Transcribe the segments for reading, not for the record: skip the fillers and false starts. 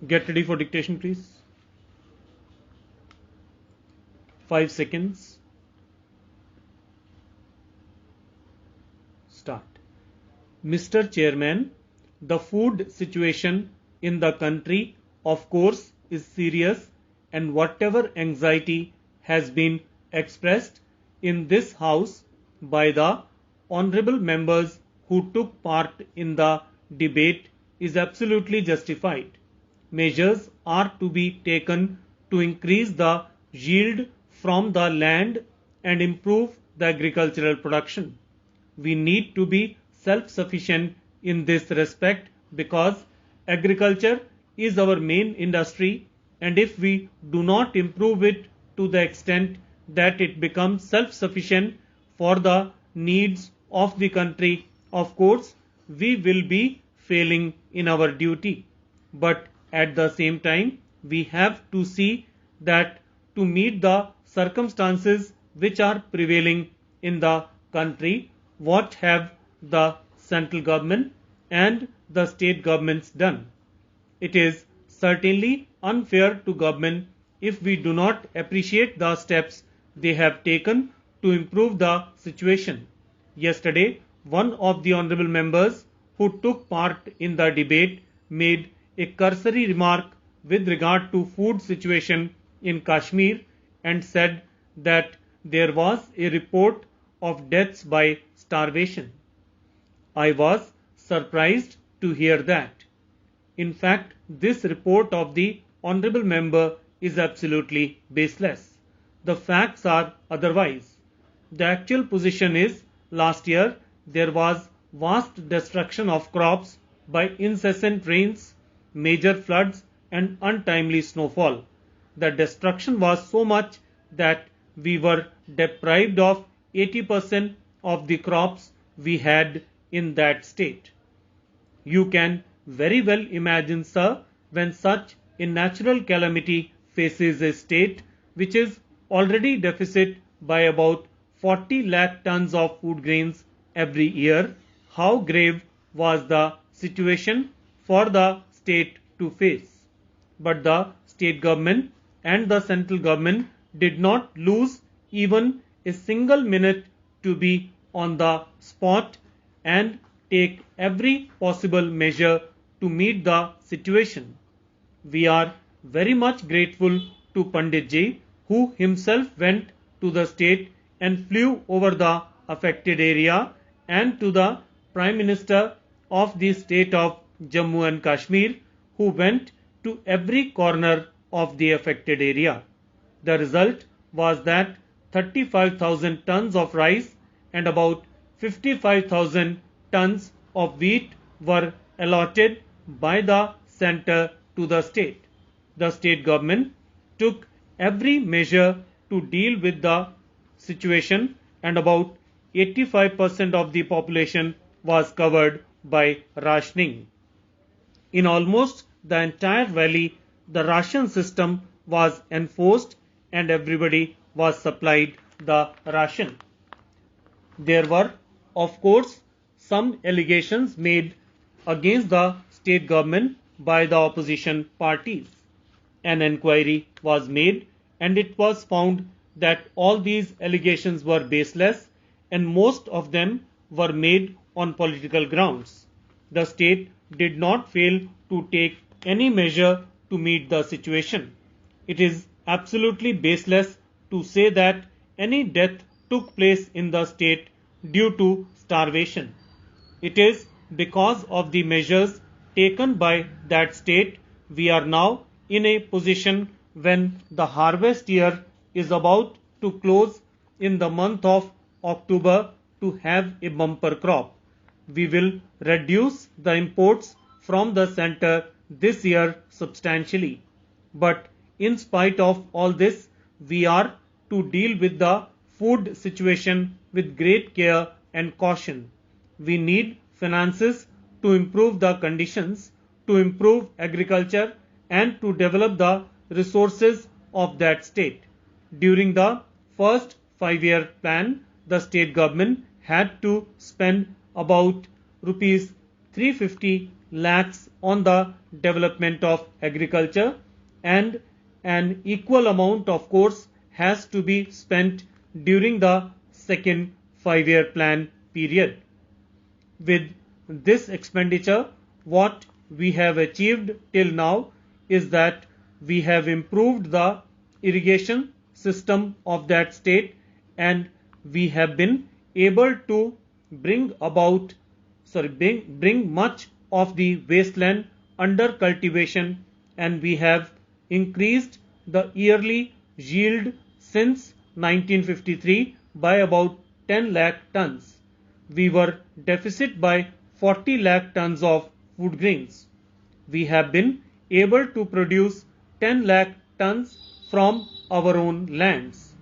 Get ready for dictation, please. 5 seconds. Start. Mr. Chairman, the food situation in the country, of course, is serious, and whatever anxiety has been expressed in this House by the honorable members who took part in the debate is absolutely justified. Measures are to be taken to increase the yield from the land and improve the agricultural production. We need to be self-sufficient in this respect because agriculture is our main industry, and if we do not improve it to the extent that it becomes self-sufficient for the needs of the country, of course, we will be failing in our duty. But at the same time, we have to see that to meet the circumstances which are prevailing in the country, what have the central government and the state governments done? It is certainly unfair to government if we do not appreciate the steps they have taken to improve the situation. Yesterday, one of the honorable members who took part in the debate made a cursory remark with regard to food situation in Kashmir and said that there was a report of deaths by starvation. I was surprised to hear that. In fact, this report of the honorable member is absolutely baseless. The facts are otherwise. The actual position is last year there was vast destruction of crops by incessant rains, major floods and untimely snowfall. The destruction was so much that we were deprived of 80% of the crops we had in that state. You can very well imagine, sir, when such a natural calamity faces a state which is already deficit by about 40 lakh tons of food grains every year, how grave was the situation for the state to face. But the state government and the central government did not lose even a single minute to be on the spot and take every possible measure to meet the situation. We are very much grateful to Pandit Ji, who himself went to the state and flew over the affected area, and to the Prime Minister of the state of Jammu and Kashmir, who went to every corner of the affected area. The result was that 35,000 tons of rice and about 55,000 tons of wheat were allotted by the center to the state. The state government took every measure to deal with the situation, and about 85% of the population was covered by rationing. In almost the entire valley, the ration system was enforced and everybody was supplied the ration. There were, of course, some allegations made against the state government by the opposition parties. An inquiry was made and it was found that all these allegations were baseless and most of them were made on political grounds. The state did not fail to take any measure to meet the situation. It is absolutely baseless to say that any death took place in the state due to starvation. It is because of the measures taken by that state we are now in a position when the harvest year is about to close in the month of October to have a bumper crop. We will reduce the imports from the center this year substantially. But in spite of all this, we are to deal with the food situation with great care and caution. We need finances to improve the conditions, to improve agriculture and to develop the resources of that state. During the first 5-year plan, the state government had to spend about rupees 350 lacks on the development of agriculture, and an equal amount of course has to be spent during the second 5-year plan period. With this expenditure, what we have achieved till now is that we have improved the irrigation system of that state, and we have been able to bring much of the wasteland under cultivation, and we have increased the yearly yield since 1953 by about 10 lakh tons. We were deficit by 40 lakh tons of food grains. We have been able to produce 10 lakh tons from our own lands.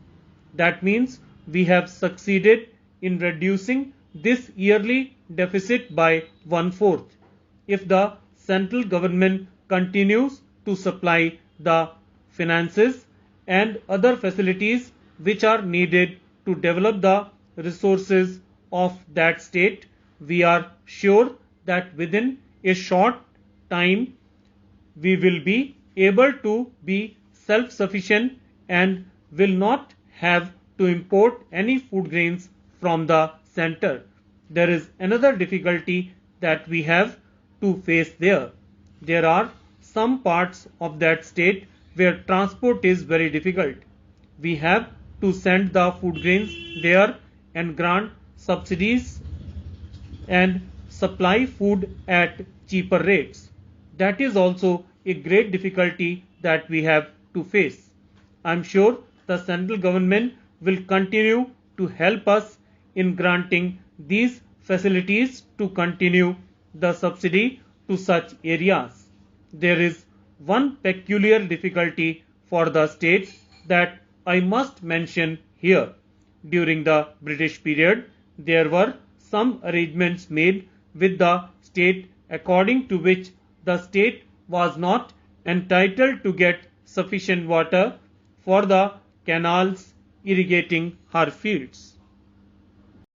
That means we have succeeded in reducing this yearly deficit by 1/4. If the central government continues to supply the finances and other facilities which are needed to develop the resources of that state, we are sure that within a short time we will be able to be self-sufficient and will not have to import any food grains from the center. There is another difficulty that we have to face there. There are some parts of that state where transport is very difficult. We have to send the food grains there and grant subsidies and supply food at cheaper rates. That is also a great difficulty that we have to face. I am sure the central government will continue to help us in granting these facilities to continue the subsidy to such areas. There is one peculiar difficulty for the state that I must mention here. During the British period, there were some arrangements made with the state according to which the state was not entitled to get sufficient water for the canals irrigating her fields.